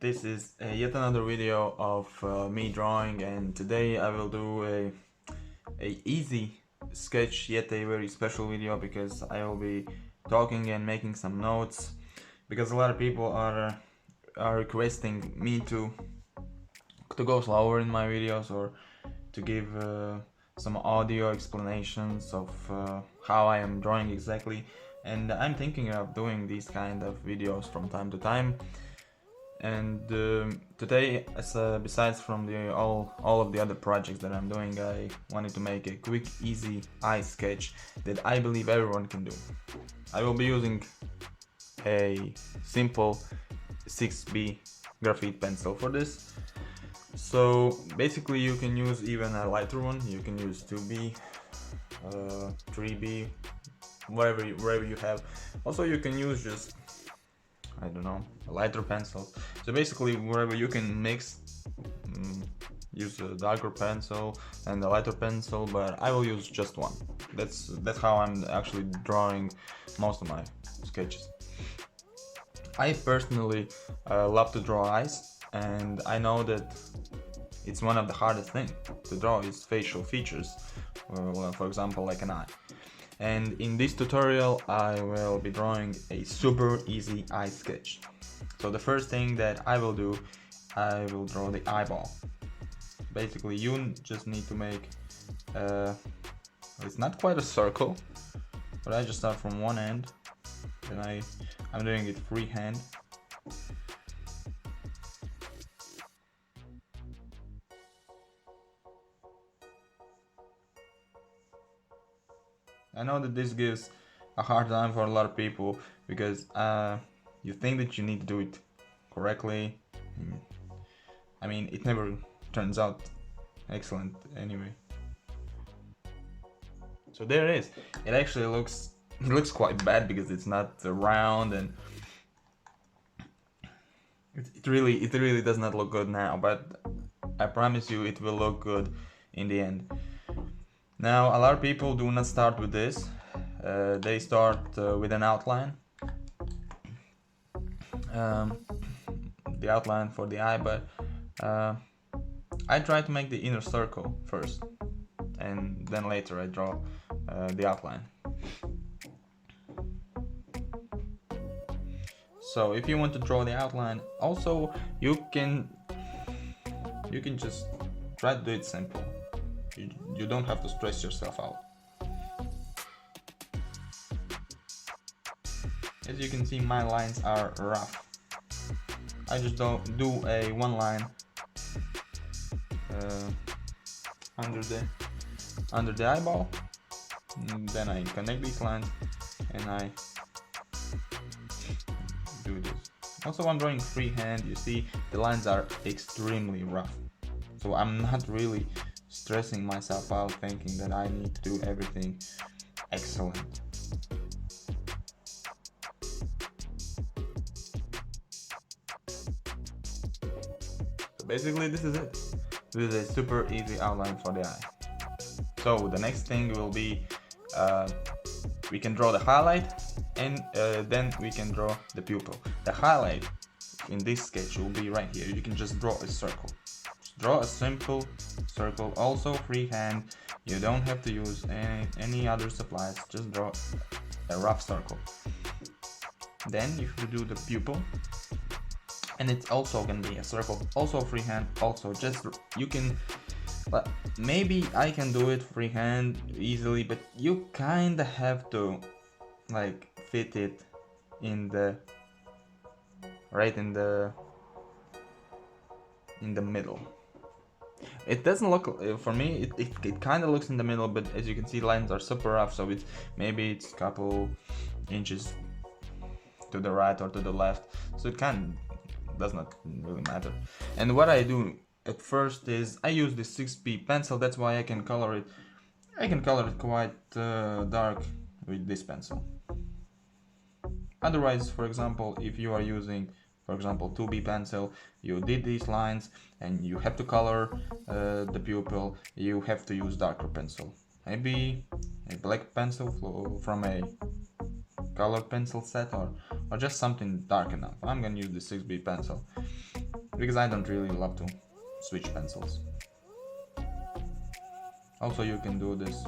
This is yet another video of me drawing, and today I will do a easy sketch, yet a very special video, because I will be talking and making some notes, because a lot of people are requesting me to go slower in my videos, or to give some audio explanations of how I am drawing exactly. And I'm thinking of doing these kind of videos from time to time. And today, besides from all of the other projects that I'm doing, I wanted to make a quick, easy eye sketch that I believe everyone can do. I will be using a simple 6B graphite pencil for this. So basically, you can use even a lighter one. You can use 2B, 3B, wherever you have. Also, you can use just, I don't know, a lighter pencil. So basically, wherever you can mix, use a darker pencil and a lighter pencil, but I will use just one. That's how I'm actually drawing most of my sketches. I personally love to draw eyes, and I know that it's one of the hardest things to draw is facial features, for example, like an eye. And in this tutorial, I will be drawing a super easy eye sketch. So the first thing that I will do, I will draw the eyeball. Basically, you just need to make, it's not quite a circle, but I just start from one end, and I'm doing it freehand. I know that this gives a hard time for a lot of people, because you think that you need to do it correctly. I mean, it never turns out excellent anyway. So there it is. It actually looks quite bad, because it's not round, and it really does not look good now, but I promise you it will look good in the end. Now, a lot of people do not start with this. They start with an outline, the outline for the eye, but I try to make the inner circle first, and then later I draw the outline. So if you want to draw the outline, also you can just try to do it simple. You don't have to stress yourself out. As you can see, my lines are rough. I just don't do a one line under the eyeball, and then I connect these lines and I do this. Also, I'm drawing freehand. You see, the lines are extremely rough, so I'm not really stressing myself out thinking that I need to do everything excellent. So basically, this is it. This is a super easy outline for the eye. So the next thing will be, we can draw the highlight, and then we can draw the pupil. The highlight in this sketch will be right here. You can just draw a circle. Draw a simple circle, also freehand. You don't have to use any other supplies, just draw a rough circle. Then you do the pupil, and it's also gonna be a circle, also freehand. Also, just you can, but maybe I can do it freehand easily, but you kinda have to like fit it in the middle. It doesn't look, for me, it kind of looks in the middle, but as you can see, lines are super rough, so maybe it's a couple inches to the right or to the left, so it does not really matter. And what I do at first is I use the 6B pencil. That's why I can color it. I can color it quite dark with this pencil. Otherwise, for example, if you are using, for example, 2B pencil, you did these lines and you have to color the pupil, you have to use darker pencil. Maybe a black pencil from a color pencil set, or just something dark enough. I'm gonna use the 6B pencil. because I don't really love to switch pencils. Also, you can do this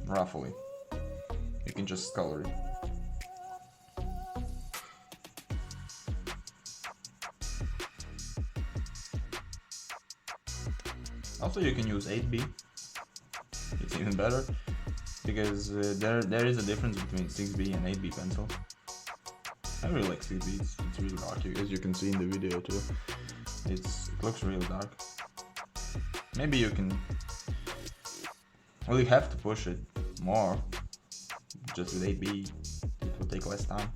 roughly. You can just color it. Also, you can use 8B. It's even better because there is a difference between 6B and 8B pencil. I really like 6B. It's really dark, as you can see in the video too. It looks really dark. Maybe you can. Well, you have to push it more. Just with 8B, it will take less time.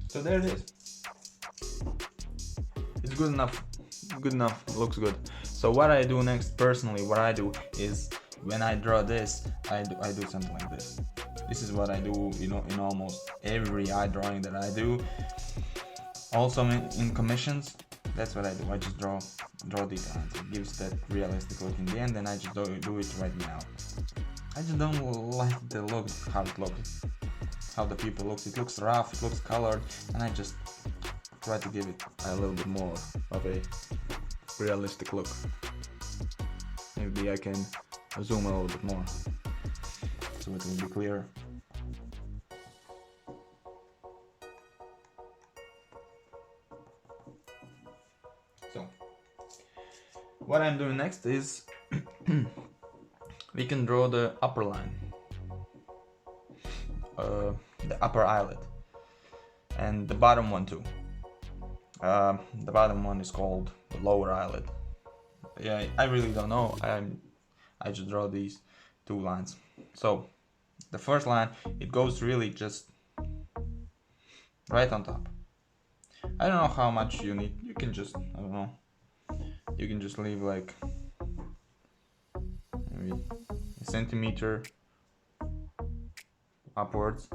So there it is. It's good enough. Good enough. Looks good. So what I do next, personally, what I do is when I draw this, I do something like this. This is what I do, you know, in almost every eye drawing that I do. Also in commissions, that's what I do. I just draw these lines. It gives that realistic look in the end, and I just do it right now. I just don't like the look, how it looks, how the pupil looks. It looks rough, it looks colored, and I just try to give it a little bit more of a realistic look. Maybe I can zoom a little bit more so it will be clearer. So what I'm doing next is we can draw the upper line, the upper eyelid, and the bottom one too. The bottom one is called the lower eyelid. Yeah, I really don't know. I just draw these two lines. So the first line, it goes really just right on top. I don't know how much you need. You can just, I don't know, you can just leave like maybe a centimeter upwards.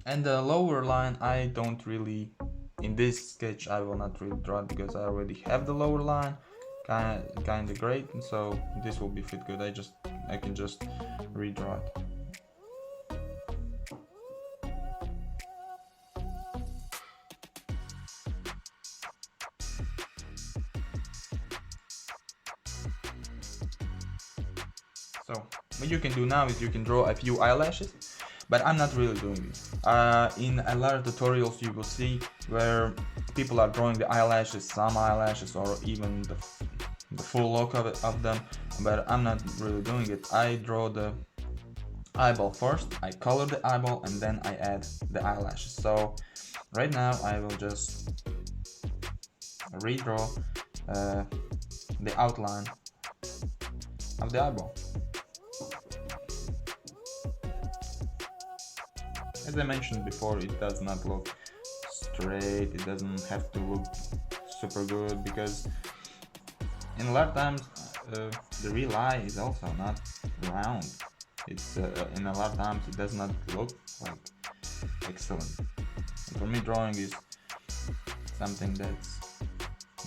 And the lower line, I don't really, in this sketch I will not really draw it because I already have the lower line kinda great, and so this will be fit good. I can just redraw it. So what you can do now is you can draw a few eyelashes, but I'm not really doing this. In a lot of tutorials you will see where people are drawing the eyelashes, some eyelashes, or even the full look of them, but I'm not really doing it. I draw the eyeball first, I color the eyeball, and then I add the eyelashes. So right now I will just redraw the outline of the eyeball. As I mentioned before, it does not look straight, it doesn't have to look super good, because in a lot of times the real eye is also not round. It's in a lot of times it does not look like excellent. And for me, drawing is something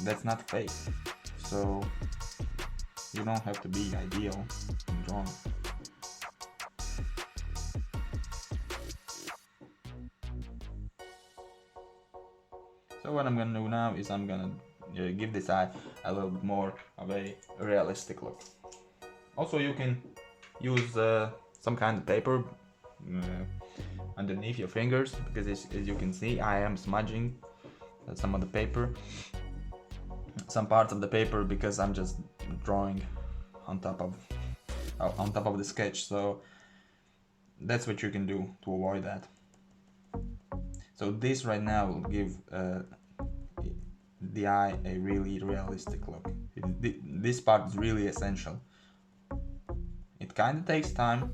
that's not fake, so you don't have to be ideal in drawing. So what I'm gonna do now is I'm gonna give this eye a little bit more of a realistic look. Also, you can use some kind of paper underneath your fingers, because as you can see, I am smudging some of the paper, some parts of the paper, because I'm just drawing on top of the sketch. So that's what you can do to avoid that. So this right now will give the eye a really realistic look. This part is really essential. It kind of takes time,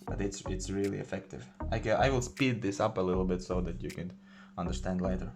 but it's really effective. I will speed this up a little bit so that you can understand later.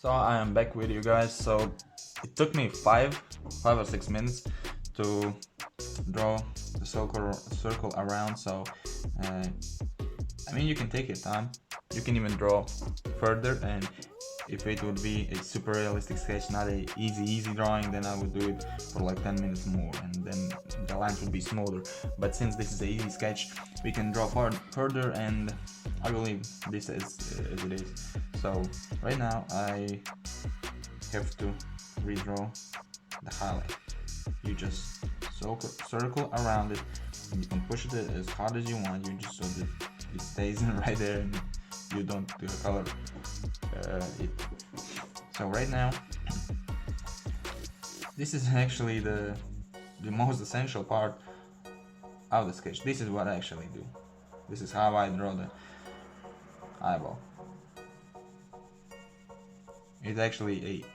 So I am back with you guys. So it took me 5 or 6 minutes to draw the circle around. So I mean, you can take your time. You can even draw further, and if it would be a super realistic sketch, not a easy drawing, then I would do it for like 10 minutes more, and then the lines would be smoother. But since this is a easy sketch, we can draw further, and I will leave this as it is. So right now I have to redraw the highlight. You just circle around it, and you can push it as hard as you want, you just so that it stays right there and you don't color it. So right now, this is actually the most essential part of the sketch. This is what I actually do. This is how I draw the eyeball. It's actually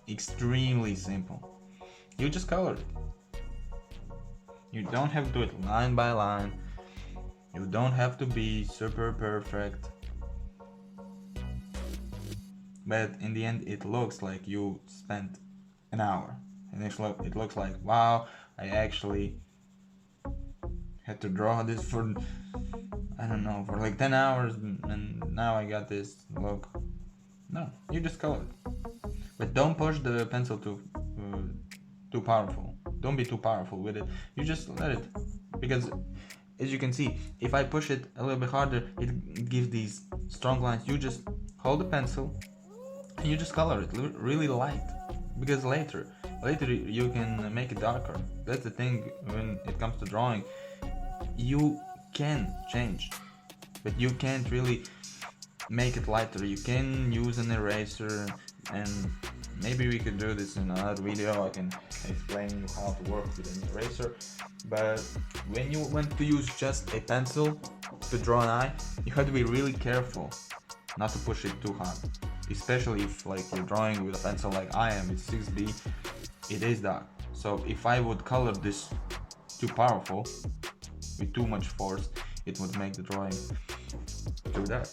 extremely simple. You just color it. You don't have to do it line by line. You don't have to be super perfect. But in the end, it looks like you spent an hour. And it looks like, wow, I actually had to draw this for, I don't know, for like 10 hours, and now I got this look. No, you just color it. But don't push the pencil too powerful. Don't be too powerful with it. You just let it, because as you can see, if I push it a little bit harder, it gives these strong lines. You just hold the pencil and you just color it really light, because later you can make it darker. That's the thing when it comes to drawing. You can change, but you can't really make it lighter. You can use an eraser, and maybe we could do this in another video. I can explain you how to work with an eraser. But when you want to use just a pencil to draw an eye, you have to be really careful not to push it too hard, especially if like you're drawing with a pencil like I am with 6B. It is dark, so if I would color this too powerful with too much force, it would make the drawing too dark.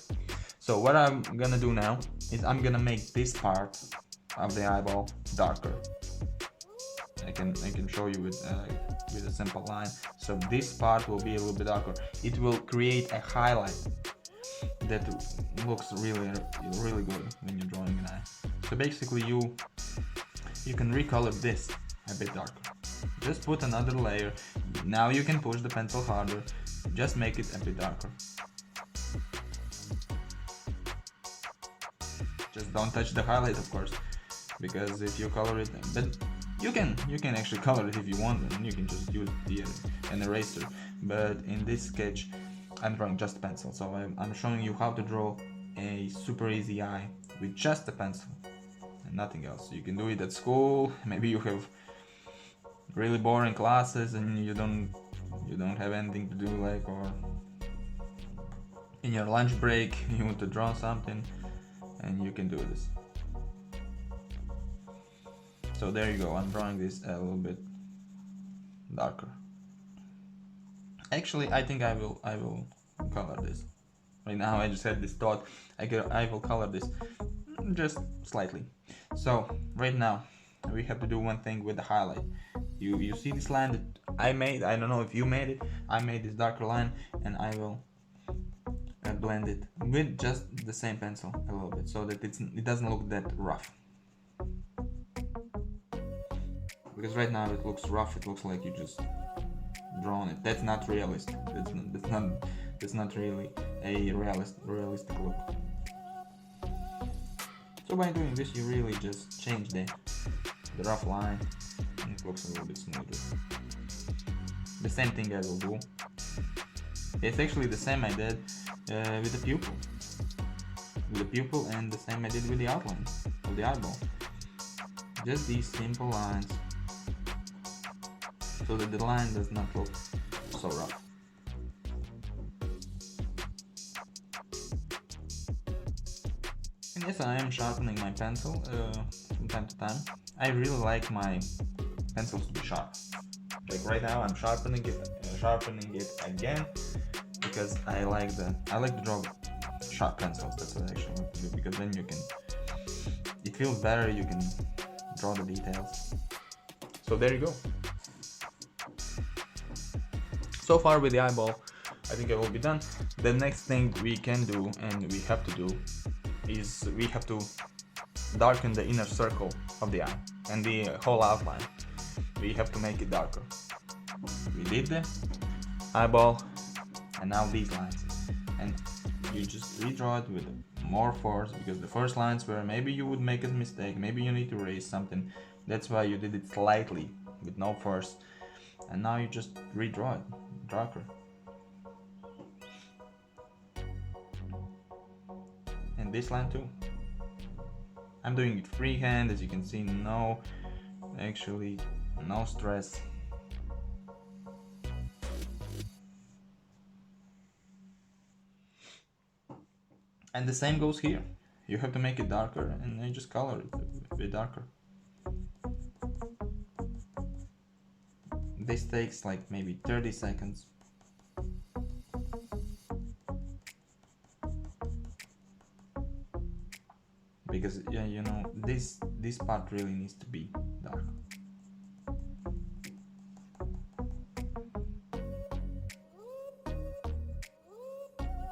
So what I'm gonna do now is I'm gonna make this part of the eyeball darker. I can show you with a simple line. So this part will be a little bit darker. It will create a highlight that looks really good when you're drawing an eye. So basically you can recolor this a bit darker. Just put another layer. Now you can push the pencil harder. Just make it a bit darker. Just don't touch the highlight, of course, because if you color it, but you can actually color it if you want, and you can just use an eraser. But in this sketch, I'm drawing just a pencil, so I'm showing you how to draw a super easy eye with just a pencil and nothing else. You can do it at school. Maybe you have really boring classes and you don't have anything to do, like, or in your lunch break you want to draw something, and you can do this. So there you go. I'm drawing this a little bit darker. Actually, I think I will color this. Right now I just had this thought. I will color this just slightly. So right now we have to do one thing with the highlight. You see this line that I made? I don't know if you made it. I made this darker line, and I will blend it with just the same pencil a little bit, so that it doesn't look that rough. Because right now it looks rough. It looks like you just drawn it. That's not realistic. That's not really a realistic look. So by doing this, you really just change the rough line, and it looks a little bit smoother. The same thing I will do. It's actually the same I did with the pupil. And the same I did with the outline of the eyeball. Just these simple lines, so that the line does not look so rough. And yes, I am sharpening my pencil from time to time. I really like my pencils to be sharp. Like right now, I'm sharpening it again, because I like to draw sharp pencils. That's what I actually like to do, because then you can it feels better, you can draw the details. So there you go. So far with the eyeball, I think I will be done. The next thing we can do, and we have to do, is we have to darken the inner circle of the eye and the whole outline. We have to make it darker. We did the eyeball, and now these lines. And you just redraw it with more force, because the first lines were maybe you would make a mistake, maybe you need to erase something. That's why you did it slightly with no force. And now you just redraw it darker. And this line too. I'm doing it freehand, as you can see, no stress. And the same goes here. You have to make it darker, and I just color it a bit darker. This takes like maybe 30 seconds. Because yeah, you know, this part really needs to be dark.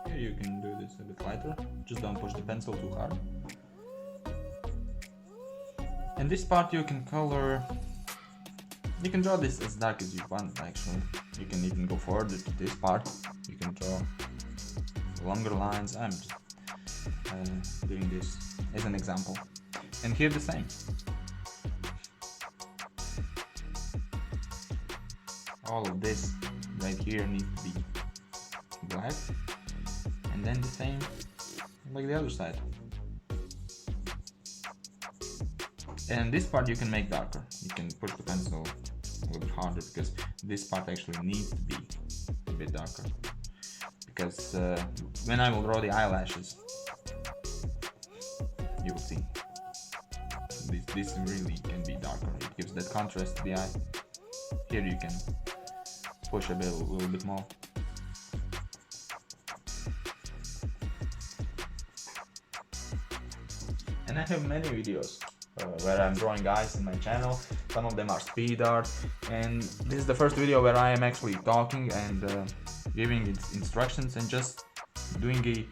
Here you can do this a bit lighter, just don't push the pencil too hard. And this part you can color, you can draw this as dark as you want actually. You can even go further to this part, you can draw longer lines. I'm just doing this as an example. And here the same. All of this right here needs to be black, and then the same like the other side. And this part you can make darker. You can push the pencil a little bit harder, because this part actually needs to be a bit darker. Because when I will draw the eyelashes, you will see this really can be darker. It gives that contrast to the eye. Here you can push a little bit more. And I have many videos where I'm drawing eyes in my channel. Some of them are speed art, and this is the first video where I am actually talking and giving instructions and just doing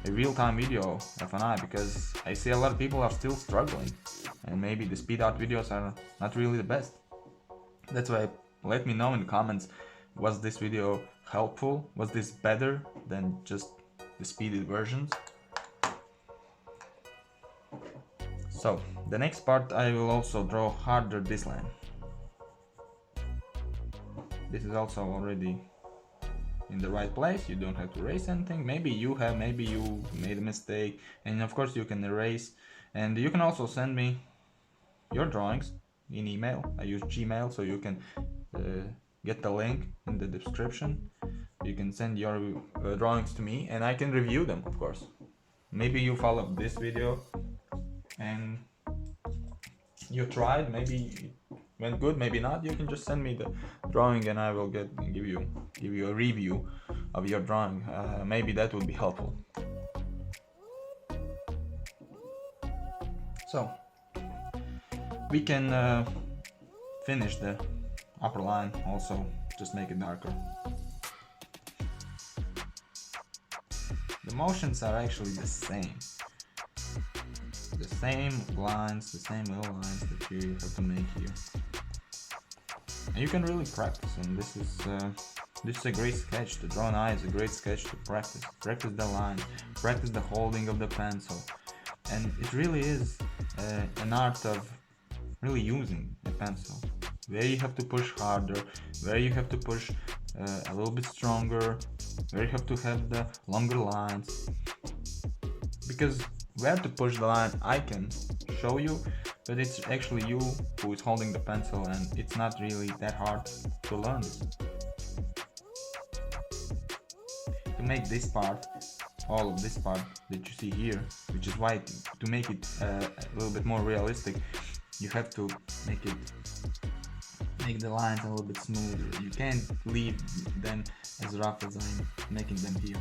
a real-time video of an eye, because I see a lot of people are still struggling, and maybe the speed art videos are not really the best. That's why let me know in the comments, was this video helpful? Was this better than just the speeded versions? So the next part I will also draw harder this line. This is also already in the right place, you don't have to erase anything. Maybe you made a mistake, and of course you can erase. And you can also send me your drawings in email. I use Gmail, so you can get the link in the description. You can send your drawings to me and I can review them, of course. Maybe you followed this video and you tried, maybe it went good, maybe not. You can just send me the drawing and I will give you a review of your drawing. Maybe that would be helpful. So we can finish the upper line also, just make it darker. The motions are actually the same. The same lines, the same little lines that you have to make here. And you can really practice, and this is a great sketch. To draw an eye is a great sketch to practice. Practice the lines, practice the holding of the pencil. And it really is an art of really using a pencil. Where you have to push harder, where you have to push a little bit stronger, where you have to have the longer lines. Because where to push the line I can show you, but it's actually you who is holding the pencil, and it's not really that hard to learn this. To make this part, all of this part that you see here, which is why to make it a little bit more realistic, you have to make the lines a little bit smoother. You can't leave them as rough as I'm making them here.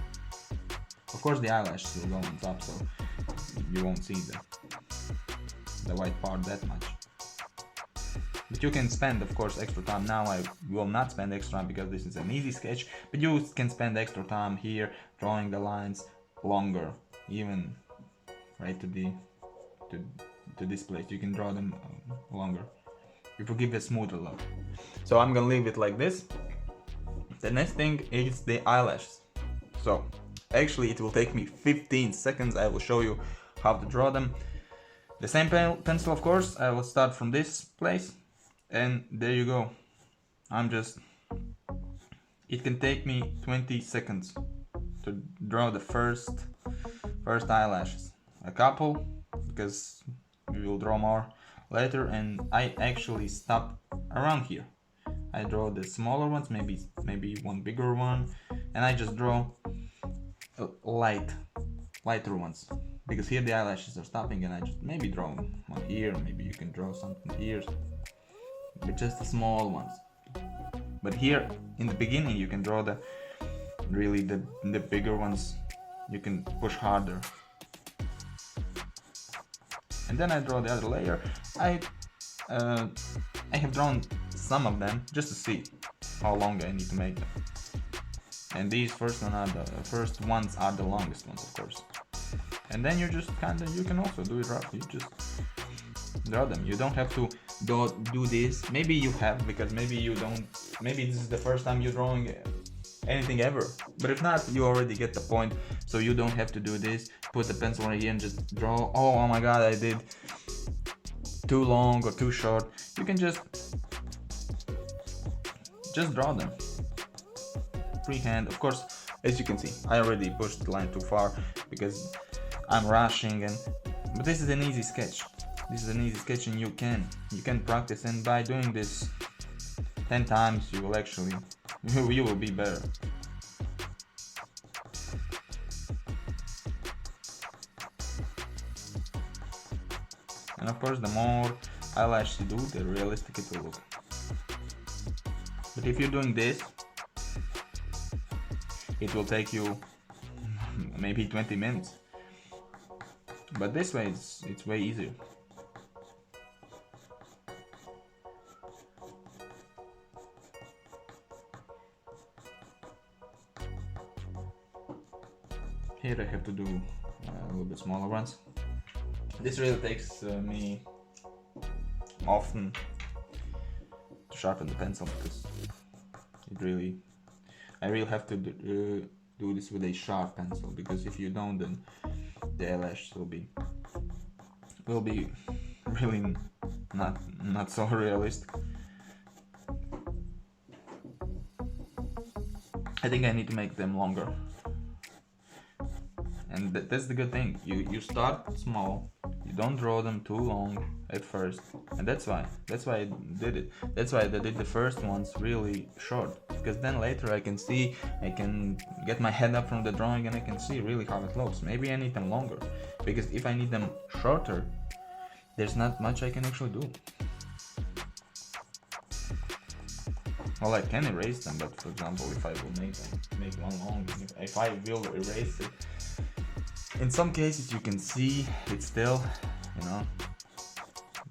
Of course the eyelashes will go on top, so you won't see them. the white part that much. But you can spend, of course, extra time. Now I will not spend extra time because this is an easy sketch, but you can spend extra time here drawing the lines longer, even right to this place. You can draw them longer. It will give a smoother look. So I'm gonna leave it like this. The next thing is the eyelashes. So actually it will take me 15 seconds. I will show you how to draw them. The same pencil, of course. I will start from this place, and there you go. It can take me 20 seconds to draw the first eyelashes. A couple, because we will draw more later, and I actually stop around here. I draw the smaller ones, maybe one bigger one, and I just draw lighter ones, because here the eyelashes are stopping, and I just maybe draw one here, maybe you can draw something here, but just the small ones. But here in the beginning you can draw the bigger ones. You can push harder. And then I draw the other layer. I have drawn some of them just to see how long I need to make them. And these first ones are the longest ones, of course. And then you just you can also do it rough. You just draw them. You don't have to do this. Maybe you have, because maybe you don't. Maybe this is the first time you're drawing anything ever. But if not, you already get the point. So you don't have to do this. Put the pencil right here and just draw. Oh my god, I did too long or too short. You can just draw them freehand. Of course, as you can see, I already pushed the line too far because I'm rushing, but this is an easy sketch. This is an easy sketch, and you can practice, and by doing this 10 times you will actually you will be better. And of course, the more eyelashes you do, the realistic it will look. But if you're doing this, it will take you maybe 20 minutes. But this way it's way easier. Here I have to do a little bit smaller ones. This really takes me often to sharpen the pencil, because I really have to do this with a sharp pencil, because if you don't, then the eyelashes will be really not so realistic. I think I need to make them longer. And that's the good thing. You start small. You don't draw them too long at first, and that's why I did it. That's why I did the first ones really short, because then later I can get my head up from the drawing, and I can see really how it looks. Maybe I need them longer, because if I need them shorter, there's not much I can actually do. Well, I can erase them, but for example, if I will make one long, if I will erase it, in some cases you can see it's still,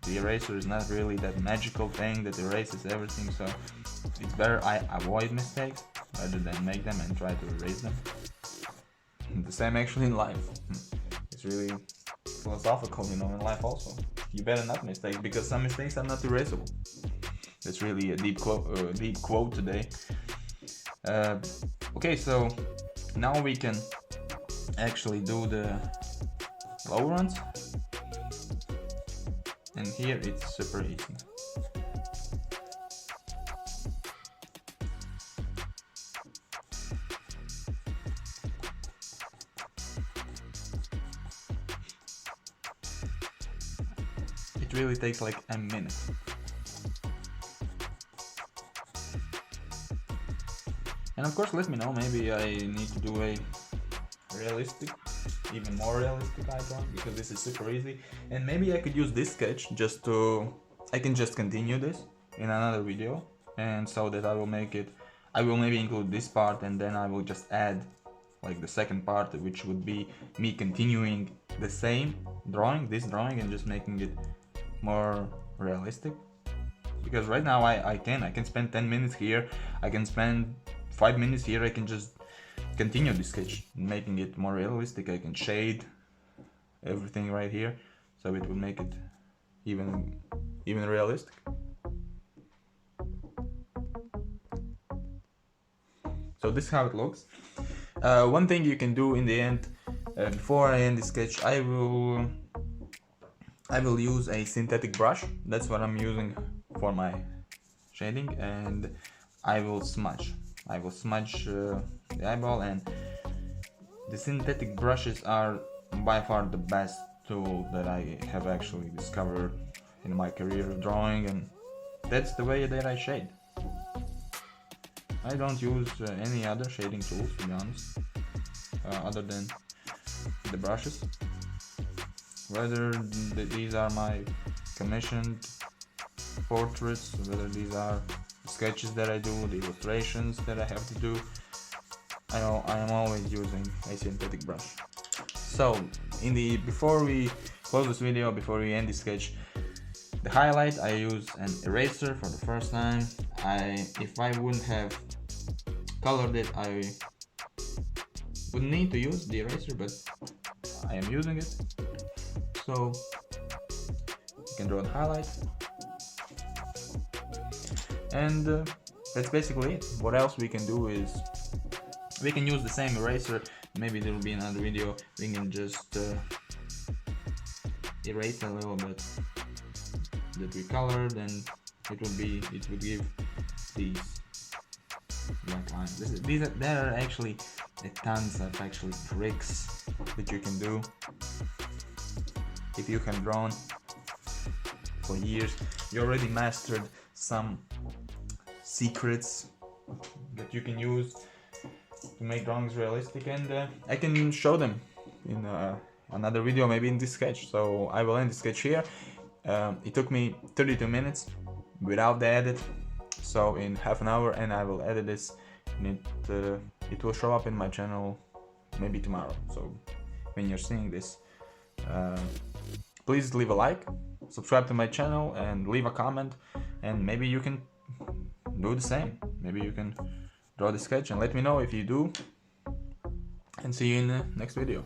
the eraser is not really that magical thing that erases everything, so it's better I avoid mistakes rather than make them and try to erase them. The same actually in life. It's really philosophical, in life also. You better not mistake, because some mistakes are not erasable. That's really a deep quote today. Okay, so now we can actually do the lower ones, and here it's super easy. It really takes like a minute. And of course, let me know, maybe I need to do a even more realistic eye drawing, because this is super easy, and maybe I could use this sketch I can just continue this in another video, and so that I will maybe include this part, and then I will just add like the second part, which would be me continuing the same drawing, and just making it more realistic, because right now I can spend 10 minutes here, I can spend 5 minutes here, I can just continue the sketch, making it more realistic. I can shade everything right here, so it will make it even realistic. So this is how it looks. One thing you can do in the end, before I end the sketch, I will use a synthetic brush. That's what I'm using for my shading, and I will smudge the eyeball. And the synthetic brushes are by far the best tool that I have actually discovered in my career of drawing, and that's the way that I shade. I don't use any other shading tools, to be honest, other than the brushes. Whether these are my commissioned portraits, whether these are sketches that I do, the illustrations that I have to do, I am always using a synthetic brush. So before we close this video, before we end the sketch, the highlight, I use an eraser for the first time. If I wouldn't have colored it, I wouldn't need to use the eraser, but I am using it. So you can draw the highlight, and that's basically it. What else we can do is we can use the same eraser. Maybe there will be another video. We can just erase a little bit that we colored, and it would give these black lines. There are actually tons of tricks that you can do if you have drawn for years. You already mastered some secrets that you can use to make drawings realistic, and I can show them in another video, maybe in this sketch. So I will end the sketch here. It took me 32 minutes without the edit, so in half an hour, and I will edit this, and it will show up in my channel maybe tomorrow. So when you're seeing this, please leave a like, subscribe to my channel, and leave a comment, and maybe you can do the same. Maybe you can draw the sketch and let me know if you do, and see you in the next video.